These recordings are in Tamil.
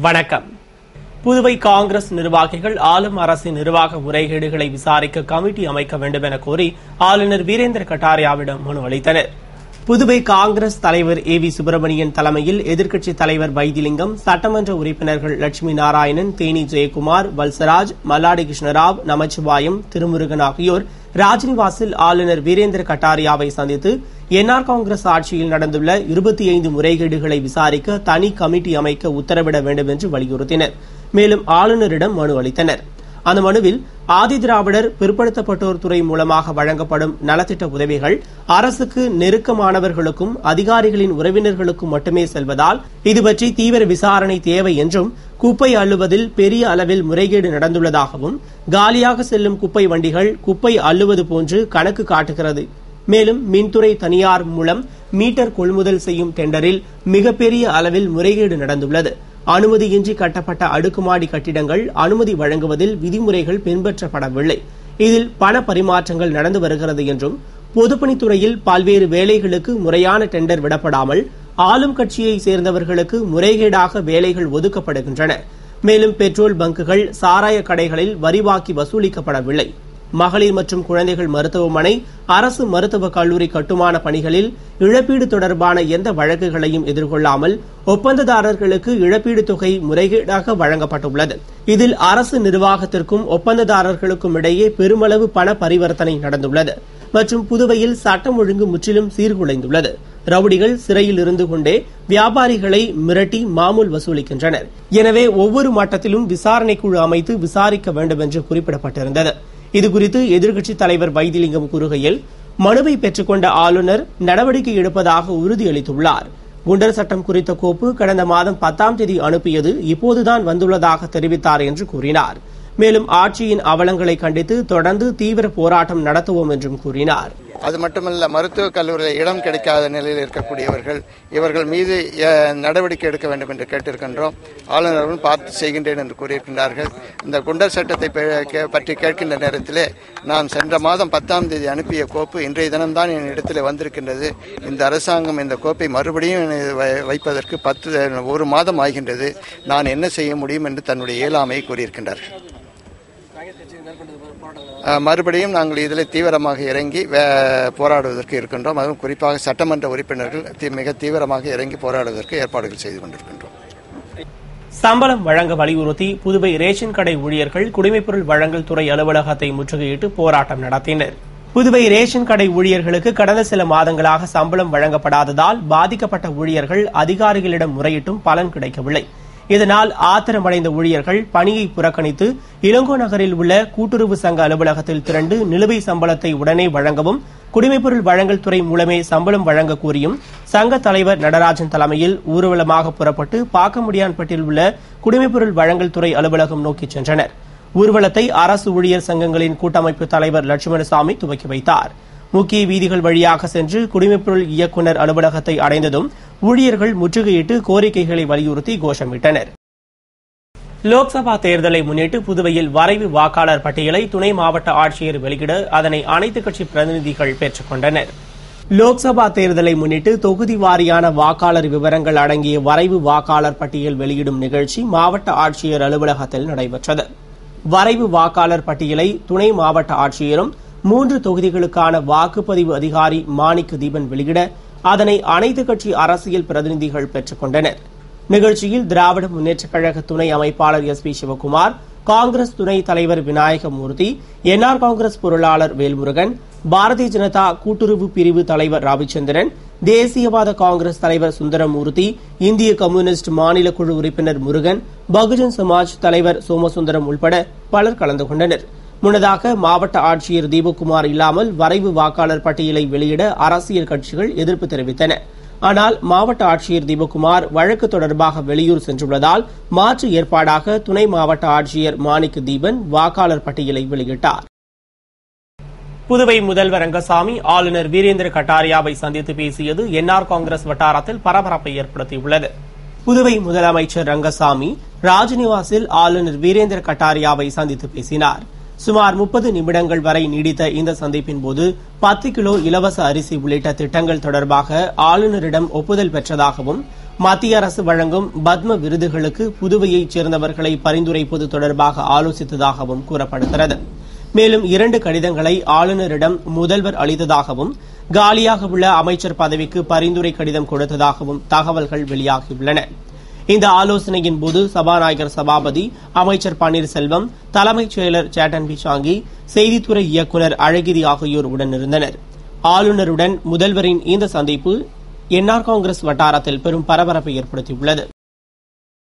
வணக்கம். புதுவை காங்கிரஸ் நிர்வாகிகள் ஆளும் அரசின் நிர்வாக முறைகேடுகளை விசாரிக்க கமிட்டி அமைக்க வேண்டும் என கோரி ஆளுநர் வீரேந்திர கட்டாரியாவிடம் மனு அளித்தனர். புதுவை காங்கிரஸ் தலைவர் ஏ.வி. சுப்பிரமணியன் தலைமையில் எதிர்க்கட்சித் தலைவர் வைத்திலிங்கம், சட்டமன்ற உறுப்பினர்கள் லட்சுமி நாராயணன், தேனி ஜெயக்குமார், வல்சராஜ், மல்லாடி கிருஷ்ணராவ், நமச்சிவாயம், திருமுருகன் ஆகியோர் ராஜ்நிவாசில் ஆளுநர் வீரேந்திர கட்டாரியாவை சந்தித்து என்ஆர் காங்கிரஸ் ஆட்சியில் நடந்துள்ள 25 முறைகேடுகளை விசாரிக்க தனி கமிட்டி அமைக்க உத்தரவிட வேண்டும் என்று வலியுறுத்தினர். மேலும் ஆளுநரிடம் மனு அளித்தனர். அந்த மனுவில் ஆதிதிராவிடர் பிற்படுத்தப்பட்டோர் துறை மூலமாக வழங்கப்படும் நலத்திட்ட உதவிகள் அரசுக்கு நெருக்கமானவர்களுக்கும் அதிகாரிகளின் உறவினர்களுக்கும் மட்டுமே செல்வதால் இதுபற்றி தீவிர விசாரணை தேவை என்றும், குப்பை அள்ளுவதில் பெரிய அளவில் முறைகேடு நடந்துள்ளதாகவும், காலியாக செல்லும் குப்பை வண்டிகள் குப்பை அள்ளுவது போன்று கணக்கு காட்டுகிறது. மேலும் மின்துறை தனியார் மூலம் மீட்டர் கொள்முதல் செய்யும் டெண்டரில் மிகப்பெரிய அளவில் முறைகேடு நடந்துள்ளது. அனுமதியின்றி கட்டப்பட்ட அடுக்குமாடி கட்டிடங்கள் அனுமதி வழங்குவதில் விதிமுறைகள் பின்பற்றப்படவில்லை. இதில் பண பரிமாற்றங்கள் நடந்து வருகிறது என்றும், பொதுப்பணித்துறையில் பல்வேறு வேலைகளுக்கு முறையான டெண்டர் விடப்படாமல் ஆளும் கட்சியை சேர்ந்தவர்களுக்கு முறைகேடாக வேலைகள் ஒதுக்கப்படுகின்றன. மேலும் பெட்ரோல் பங்குகள், சாராய கடைகளில் வரிவாக்கி வசூலிக்கப்படவில்லை. மகளிர் மற்றும் குழந்தைகள் மருத்துவமனை, அரசு மருத்துவக் கல்லூரி கட்டுமான பணிகளில் இழப்பீடு தொடர்பான எந்த வழக்குகளையும் எதிர்கொள்ளாமல் ஒப்பந்ததாரர்களுக்கு இழப்பீடு தொகை முறைகேடாக வழங்கப்பட்டுள்ளது. இதில் அரசு நிர்வாகத்திற்கும் ஒப்பந்ததாரர்களுக்கும் இடையே பெருமளவு பண பரிவர்த்தனை நடந்துள்ளது. மற்றும் புதுவையில் சட்டம் ஒழுங்கு முற்றிலும் சீர்குலைந்துள்ளது. ரவுடிகள் சிறையில் இருந்து கொண்டே வியாபாரிகளை மிரட்டி மாமூல் வசூலிக்கின்றனர். எனவே ஒவ்வொரு மட்டத்திலும் விசாரணை குழு அமைத்து விசாரிக்க வேண்டும் என்று குறிப்பிடப்பட்டிருந்தது. இதுகுறித்து எதிர்க்கட்சித் தலைவர் வைத்திலிங்கம் கூறுகையில், மனுவை பெற்றுக்கொண்ட ஆளுநர் நடவடிக்கை எடுப்பதாக உறுதியளித்துள்ளார். குண்டர் சட்டம் குறித்த கோப்பு கடந்த மாதம் 10ஆம் தேதி அனுப்பியது இப்போதுதான் வந்துள்ளதாக தெரிவித்தார் என்று கூறினார். மேலும் ஆட்சியின் அவலங்களை கண்டித்து தொடர்ந்து தீவிர போராட்டம் நடத்துவோம் என்றும் கூறினார். அது மட்டுமல்ல, மருத்துவக் கல்லூரியில் இடம் கிடைக்காத நிலையில் இருக்கக்கூடியவர்கள், இவர்கள் மீது நடவடிக்கை எடுக்க வேண்டும் என்று கேட்டிருக்கின்றோம். ஆளுநரும் பார்த்து செய்கின்றேன் என்று கூறியிருக்கின்றார்கள். இந்த குண்டர் சட்டத்தை பற்றி கேட்கின்ற நேரத்திலே நான் சென்ற மாதம் 10ஆம் தேதி அனுப்பிய கோப்பு இன்றைய தினம்தான் என் இடத்திலே வந்திருக்கின்றது. இந்த அரசாங்கம் இந்த கோப்பை மறுபடியும் வைப்பதற்கு 1 மாதம் ஆகின்றது. நான் என்ன செய்ய முடியும் என்று தன்னுடைய இயலாமையை கூறியிருக்கின்றார்கள். மறுபடியும் நாங்கள் இதில் தீவிரமாக இறங்கி போராடுவதற்கு இருக்கின்றோம். அதுவும் குறிப்பாக சட்டமன்ற உறுப்பினர்கள் மிக தீவிரமாக இறங்கி போராடுவதற்கு ஏற்பாடுகள் செய்து கொண்டிருக்கின்றோம். சம்பளம் வழங்க வலியுறுத்தி புதுவை ரேஷன் கடை ஊழியர்கள் குடிமைப்பொருள் வழங்கல் துறை அலுவலகத்தை முற்றுகையிட்டு போராட்டம் நடத்தினர். புதுவை ரேஷன் கடை ஊழியர்களுக்கு கடந்த சில மாதங்களாக சம்பளம் வழங்கப்படாததால் பாதிக்கப்பட்ட ஊழியர்கள் அதிகாரிகளிடம் முறையிட்டும் பலன் கிடைக்கவில்லை. இதனால் ஆத்திரமடைந்த ஊழியர்கள் பணியை புறக்கணித்து இளங்கோ நகரில் உள்ள கூட்டுறவு சங்க அலுவலகத்தில் திரண்டு நிலுவை சம்பளத்தை உடனே வழங்கவும், குடிமைப்பொருள் வழங்கல் துறை மூலமே சம்பளம் வழங்க கோரியும் சங்க தலைவர் நடராஜன் தலைமையில் ஊர்வலமாக புறப்பட்டு பாக்கமுடியான்பட்டில் உள்ள குடிமைப்பொருள் வழங்கல் துறை அலுவலகம் நோக்கி சென்றனர். ஊர்வலத்தை அரசு ஊழியர் சங்கங்களின் கூட்டமைப்பு தலைவர் லட்சுமணசாமி துவக்கி வைத்தார். முக்கிய வீதிகள் வழியாக சென்று குடிமைப்பொருள் இயக்குநர் அலுவலகத்தை அடைந்ததும் ஊழியர்கள் முற்றுகையிட்டு கோரிக்கைகளை வலியுறுத்தி கோஷமிட்டனர். லோக்சபா தேர்தலை முன்னிட்டு புதுவையில் வரைவு வாக்காளர் பட்டியலை துணை மாவட்ட ஆட்சியர் வெளியிட அதனை அனைத்துக் கட்சி பிரதிநிதிகள் பெற்றுக் கொண்டனர். லோக்சபா தேர்தலை முன்னிட்டு தொகுதி வாரியான வாக்காளர் விவரங்கள் அடங்கிய வரைவு வாக்காளர் பட்டியல் வெளியிடும் நிகழ்ச்சி மாவட்ட ஆட்சியர் அலுவலகத்தில் நடைபெற்றது. வரைவு வாக்காளர் பட்டியலை துணை மாவட்ட ஆட்சியரும் 3 தொகுதிகளுக்கான வாக்குப்பதிவு அதிகாரி மாணிக்க தீபன் வெளியிட அதனை அனைத்துக் கட்சி அரசியல் பிரதிநிதிகள் பெற்றுக் கொண்டனர். நிகழ்ச்சியில் திராவிட முன்னேற்றக் கழக துணை அமைப்பாளர் எஸ். பி. சிவக்குமார், காங்கிரஸ் துணைத் தலைவர் விநாயகமூர்த்தி, என்ஆர் காங்கிரஸ் பொருளாளர் வேல்முருகன், பாரதிய ஜனதா கூட்டுறவு பிரிவு தலைவர் ரவிச்சந்திரன், தேசியவாத காங்கிரஸ் தலைவர் சுந்தரமூர்த்தி, இந்திய கம்யூனிஸ்ட் மாநில குழு உறுப்பினர் முருகன், பகுஜன் சமாஜ் தலைவர் சோமசுந்தரம் உள்பட பலர் கலந்து கொண்டனர். முன்னதாக மாவட்ட ஆட்சியர் தீபக்குமார் இல்லாமல் வரைவு வாக்காளர் பட்டியலை வெளியிட அரசியல் கட்சிகள் எதிர்ப்பு தெரிவித்தன. ஆனால் மாவட்ட ஆட்சியர் தீபக்குமார் வழக்கு தொடர்பாக வெளியூர் சென்றுள்ளதால் மாற்று ஏற்பாடாக துணை மாவட்ட ஆட்சியர் மாணிக்க தீபன் வாக்காளர் பட்டியலை வெளியிட்டார். புதுவை முதல்வர் ரங்கசாமி ஆளுநர் வீரேந்திர கட்டாரியாவை சந்தித்து பேசியது என்ஆர் காங்கிரஸ் வட்டாரத்தில் பரபரப்பை ஏற்படுத்தியுள்ளது. புதுவை முதலமைச்சர் ரங்கசாமி ராஜ்நிவாசில் ஆளுநர் வீரேந்திர கட்டாரியாவை சந்தித்து பேசினார். சுமார் 30 நிமிடங்கள் வரை நீடித்த இந்த சந்திப்பின் போது 10 கிலோ இலவச அரிசி உள்ளிட்ட திட்டங்கள் தொடர்பாக ஆளுநரிடம் ஒப்புதல் பெற்றதாகவும், மத்திய அரசு வழங்கும் பத்ம விருதுகளுக்கு புதுவையைச் சேர்ந்தவர்களை பரிந்துரைப்பது தொடர்பாக ஆலோசித்ததாகவும் கூறப்படுகிறது. மேலும் 2 கடிதங்களை ஆளுநரிடம் முதல்வர் அளித்ததாகவும் காலியாக உள்ள அமைச்சர் பதவிக்கு பரிந்துரை கடிதம் கொடுத்ததாகவும் தகவல்கள் வெளியாகியுள்ளன. இந்த ஆலோசனையின் போது சபாநாயகர் சபாபதி, அமைச்சர் பன்னீர்செல்வம், தலைமைச் செயலர் சேட்டன் பிசாங்கி, செய்தித்துறை இயக்குநர் அழகிரி ஆகியோர் உடனிருந்தனர். ஆளுநருடன் முதல்வரின் இந்த சந்திப்பு என்ஆர் காங்கிரஸ் வட்டாரத்தில் பெரும் பரபரப்பை ஏற்படுத்தியுள்ளது.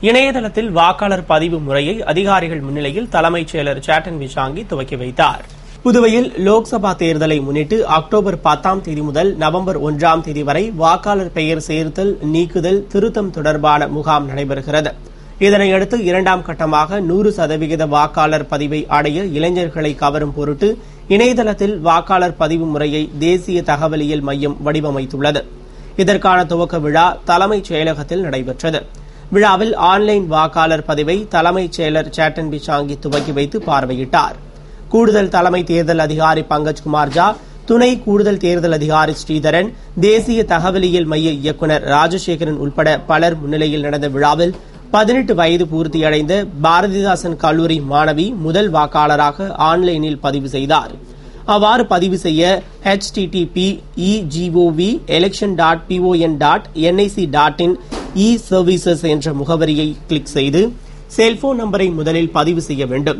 இணையதளத்தில் வாக்காளர் பதிவு முறையை அதிகாரிகள் முன்னிலையில் தலைமைச் செயலர் சேட்டன் பிசாங்கி துவக்கி வைத்தார். புதுவையில் லோக்சபா தேர்தலை முன்னிட்டு அக்டோபர் 10ஆம் தேதி முதல் நவம்பர் 1ஆம் தேதி வரை வாக்காளர் பெயர் சேர்த்தல், நீக்குதல், திருத்தம் தொடர்பான முகாம் நடைபெறுகிறது. இதனையடுத்து 2ஆம் கட்டமாக 100% வாக்காளர் பதிவை அடைய இளைஞர்களை கவரும் பொருட்டு இணையதளத்தில் வாக்காளர் பதிவு முறையை தேசிய தகவலியல் மையம் வடிவமைத்துள்ளது. இதற்கான துவக்க விழா தலைமைச் செயலகத்தில் நடைபெற்றது. விழாவில் ஆன்லைன் வாக்காளர் பதிவை தலைமைச் செயலர் சேட்டன் பிசாங்கி துவக்கி வைத்து பார்வையிட்டார். கூடுதல் தலைமை தேர்தல் அதிகாரி பங்கஜ்குமார் ஜா, துணை கூடுதல் தேர்தல் அதிகாரி ஸ்ரீதரன், தேசிய தகவலியல் மைய இயக்குநர் ராஜசேகரன் உட்பட பலர் முன்னிலையில் நடந்த விழாவில் 18 வயது பூர்த்தியடைந்த பாரதிதாசன் கல்லூரி மாணவி முதல் வாக்காளராக ஆன்லைனில் பதிவு செய்தார். அவ்வாறு பதிவு செய்ய http://egov.pon.nic.in/e-services என்ற முகவரியை கிளிக் செய்து செல்போன் நம்பரை முதலில் பதிவு செய்ய வேண்டும்.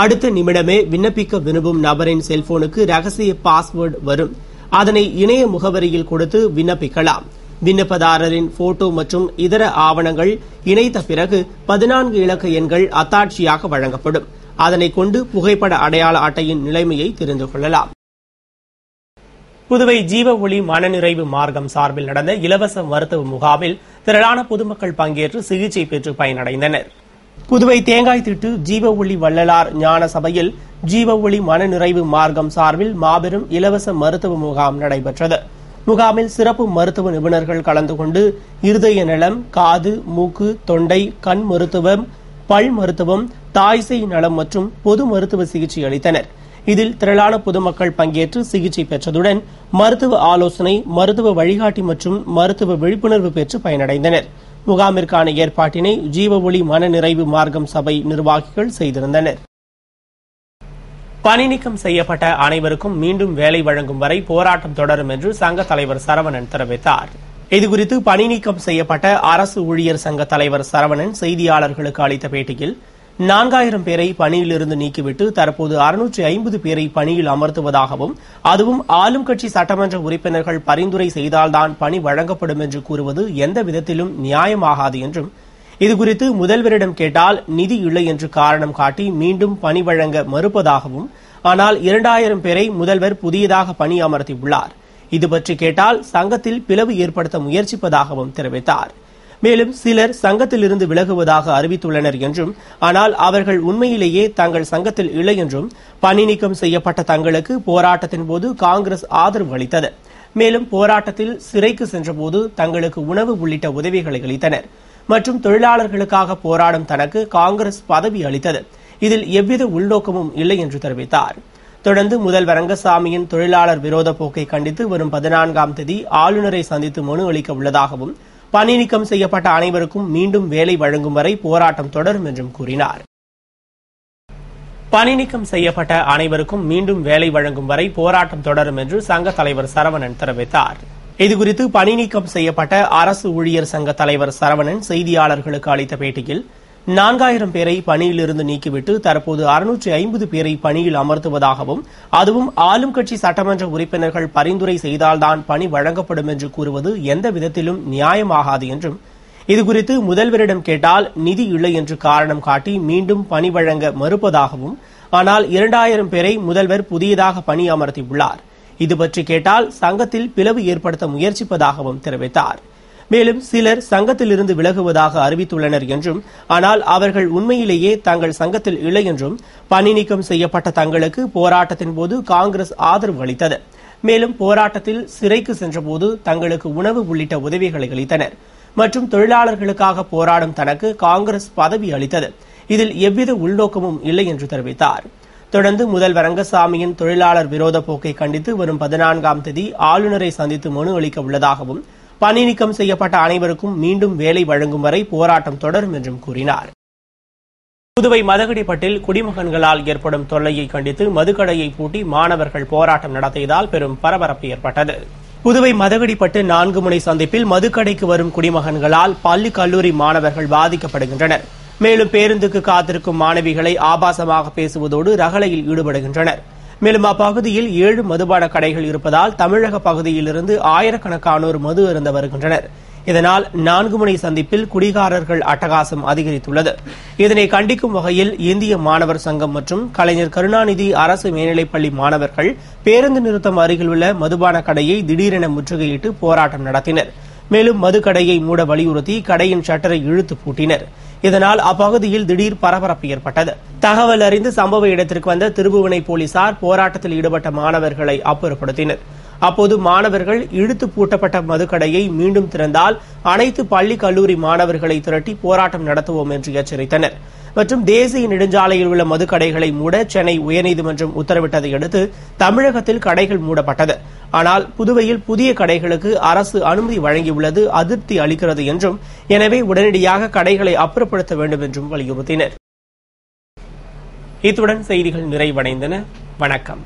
அடுத்த நிமிடமே விண்ணப்பிக்க விரும்பும் நபரின் செல்போனுக்கு ரகசிய பாஸ்வேர்டு வரும். அதனை இணைய முகவரியில் கொடுத்து விண்ணப்பிக்கலாம். விண்ணப்பதாரரின் போட்டோ மற்றும் இதர ஆவணங்கள் இணைத்த பிறகு 14 இலக்க எண்கள் அத்தாட்சியாக வழங்கப்படும். அதனை கொண்டு புகைப்பட அடையாள அட்டையின் நிலைமையை தெரிந்து கொள்ளலாம். புதுவை ஜீவ ஒளி மனநிறைவு மார்க்கம் சார்பில் நடந்த இலவச மருத்துவ முகாமில் திரளான பொதுமக்கள் பங்கேற்று சிகிச்சை பெற்று பயனடைந்தனர். புதுவை தேங்காய்திட்டு ஜீவ ஒளி வள்ளலார் ஞான சபையில் ஜீவ ஒளி மனநிறைவு மார்க்கம் சார்பில் மாபெரும் இலவச மருத்துவ முகாம் நடைபெற்றது. முகாமில் சிறப்பு மருத்துவ நிபுணர்கள் கலந்து கொண்டு இருதய நலம், காது, மூக்கு, தொண்டை, கண் மருத்துவம், பல் மருத்துவம், தாய்சேய் நலம் மற்றும் பொது மருத்துவ சிகிச்சை அளித்தனர். இதில் திரளான பொதுமக்கள் பங்கேற்று சிகிச்சை பெற்றதுடன் மருத்துவ ஆலோசனை, மருத்துவ வழிகாட்டி மற்றும் மருத்துவ விழிப்புணர்வு பெற்று பயனடைந்தனர். முகாமிற்கான ஏற்பாட்டினை ஜீவ ஒளி மனநிறைவு மார்க்கம் சபை நிர்வாகிகள் செய்திருந்தனர். பணி நீக்கம் செய்யப்பட்ட அனைவருக்கும் மீண்டும் வேலை வழங்கும் வரை போராட்டம் தொடரும் என்று சங்க தலைவர் சரவணன் தெரிவித்தார். இதுகுறித்து பணி நீக்கம் செய்யப்பட்ட அரசு ஊழியர் சங்க தலைவர் சரவணன் செய்தியாளர்களுக்கு அளித்த பேட்டியில் 4000 பேரை பணியிலிருந்து நீக்கிவிட்டு தற்போது 650 பேரை பணியில் அமர்த்துவதாகவும், அதுவும் ஆளும் கட்சி சட்டமன்ற உறுப்பினர்கள் பரிந்துரை செய்தால்தான் பணி வழங்கப்படும் என்று கூறுவது எந்த விதத்திலும் நியாயமாகாது என்றும், இதுகுறித்து முதல்வரிடம் கேட்டால் நிதி இல்லை என்று காரணம் காட்டி மீண்டும் பணி வழங்க மறுப்பதாகவும், ஆனால் 2000 பேரை முதல்வர் புதியதாக பணி அமர்த்தியுள்ளார். இதுபற்றி கேட்டால் சங்கத்தில் பிளவு ஏற்படுத்த முயற்சிப்பதாகவும் தெரிவித்தார். மேலும் சிலர் சங்கத்திலிருந்து விலகுவதாக அறிவித்துள்ளனர் என்றும், ஆனால் அவர்கள் உண்மையிலேயே தங்கள் சங்கத்தில் இல்லை என்றும், பணி நீக்கம் செய்யப்பட்ட தங்களுக்கு போராட்டத்தின் போது காங்கிரஸ் ஆதரவு அளித்தது. மேலும் போராட்டத்தில் சிறைக்கு சென்றபோது தங்களுக்கு உணவு உள்ளிட்ட உதவிகளை அளித்தனர் மற்றும் தொழிலாளர்களுக்காக போராடும் தனக்கு காங்கிரஸ் பதவி அளித்தது. இதில் எவ்வித உள்நோக்கமும் இல்லை என்று தெரிவித்தார். தொடர்ந்து முதல்வர் ரங்கசாமியின் தொழிலாளர் விரோத போக்கை கண்டித்து வரும் 14ஆம் தேதி ஆளுநரை சந்தித்து மனு அளிக்க உள்ளதாகவும், பணி நீக்கம் செய்யப்பட்ட அனைவருக்கும் மீண்டும் வேலை வழங்கும் வரை போராட்டம் தொடரும் என்றும் கூறினார். பணி நீக்கம் செய்யப்பட்ட அனைவருக்கும் மீண்டும் வேலை வழங்கும் வரை போராட்டம் தொடரும் என்று சங்க தலைவர் சரவணன் தெரிவித்தார். இதுகுறித்து பணி நீக்கம் செய்யப்பட்ட அரசு ஊழியர் சங்க தலைவர் சரவணன் செய்தியாளர்களுக்கு அளித்த பேட்டியில் 4000 பேரை பணியிலிருந்து நீக்கிவிட்டு தற்போது 650 பேரை பணியில் அமர்த்துவதாகவும், அதுவும் ஆளும் கட்சி சட்டமன்ற உறுப்பினர்கள் பரிந்துரை செய்தால்தான் பணி வழங்கப்படும் என்று கூறுவது எந்த விதத்திலும் நியாயமாகாது என்றும், இதுகுறித்து முதல்வரிடம் கேட்டால் நிதி இல்லை என்று காரணம் காட்டி மீண்டும் பணி வழங்க மறுப்பதாகவும், ஆனால் 2000 பேரை முதல்வர் புதியதாக பணி அமர்த்தியுள்ளார். இதுபற்றி கேட்டால் சங்கத்தில் பிளவு ஏற்படுத்த முயற்சிப்பதாகவும் தெரிவித்தார். மேலும் சிலர் சங்கத்திலிருந்து விலகுவதாக அறிவித்துள்ளனர் என்றும், ஆனால் அவர்கள் உண்மையிலேயே தங்கள் சங்கத்தில் இல்லை என்றும், பணி நீக்கம் செய்யப்பட்ட தங்களுக்கு போராட்டத்தின் போது காங்கிரஸ் ஆதரவு அளித்தது. மேலும் போராட்டத்தில் சிறைக்கு சென்றபோது தங்களுக்கு உணவு உள்ளிட்ட உதவிகளை அளித்தனர் மற்றும் தொழிலாளர்களுக்காக போராடும் தனக்கு காங்கிரஸ் பதவி அளித்தது. இதில் எவ்வித உள்நோக்கமும் இல்லை என்று தெரிவித்தார். தொடர்ந்து முதல்வர் ரங்கசாமியின் தொழிலாளர் விரோத போக்கை கண்டித்து வரும் 14ஆம் தேதி ஆளுநரை சந்தித்து மனு அளிக்க உள்ளதாகவும், பணி நீக்கம் செய்யப்பட்ட அனைவருக்கும் மீண்டும் வேலை வழங்கும் வரை போராட்டம் தொடரும் என்றும் கூறினார். புதுவை மதகடிப்பட்டில் குடிமகன்களால் ஏற்படும் தொல்லையை கண்டித்து மதுக்கடையை பூட்டி மாணவர்கள் போராட்டம் நடத்தியதால் பெரும் பரபரப்பு ஏற்பட்டது. புதுவை மதகடிப்பட்டு 4 முனை சந்திப்பில் மதுக்கடைக்கு வரும் குடிமகன்களால் பள்ளி கல்லூரி மாணவர்கள் பாதிக்கப்படுகின்றனர். மேலும் பேருந்துக்கு காத்திருக்கும் மாணவிகளை ஆபாசமாக பேசுவதோடு ரகளையில் ஈடுபடுகின்றனர். மேலும் அப்பகுதியில் 7 மதுபான கடைகள் இருப்பதால் தமிழக பகுதியிலிருந்து ஆயிரக்கணக்கானோர் மது அருந்த வருகின்றனர். இதனால் 4 முனை சந்திப்பில் குடிகாரர்கள் அட்டகாசம் அதிகரித்துள்ளது. இதனை கண்டிக்கும் வகையில் இந்திய மாணவர் சங்கம் மற்றும் கலைஞர் கருணாநிதி அரசு மேல்நிலைப்பள்ளி மாணவர்கள் பேருந்து நிறுத்தம் அருகில் உள்ள மதுபான கடையை திடீரென முற்றுகையிட்டு போராட்டம் நடத்தினர். மேலும் மதுக்கடையை மூட வலியுறுத்தி கடையின் ஷட்டரை இழுத்து பூட்டினர். இதனால் அப்பகுதியில் திடீர் பரபரப்பு ஏற்பட்டது. தகவல் அறிந்து சம்பவ இடத்திற்கு வந்த திருபுவனை போலீசார் போராட்டத்தில் ஈடுபட்ட மாணவர்களை அப்புறப்படுத்தினர். அப்போது மாணவர்கள் இழுத்து பூட்டப்பட்ட மதுக்கடையை மீண்டும் திறந்தால் அனைத்து பள்ளி கல்லூரி மாணவர்களை திரட்டி போராட்டம் நடத்துவோம் என்று எச்சரித்தனர். மற்றும் தேசிய நெடுஞ்சாலையில் உள்ள மதுக்கடைகளை மூட சென்னை உயர்நீதிமன்றம் உத்தரவிட்டதை அடுத்து தமிழகத்தில் கடைகள் மூடப்பட்டது. ஆனால் புதுவையில் புதிய கடைகளுக்கு அரசு அனுமதி வழங்கியுள்ளது அதிருப்தி அளிக்கிறது என்றும், எனவே உடனடியாக கடைகளை அப்புறப்படுத்த வேண்டும் என்றும் வலியுறுத்தினர். இத்துடன் செய்திகள் நிறைவடைந்தன. வணக்கம்.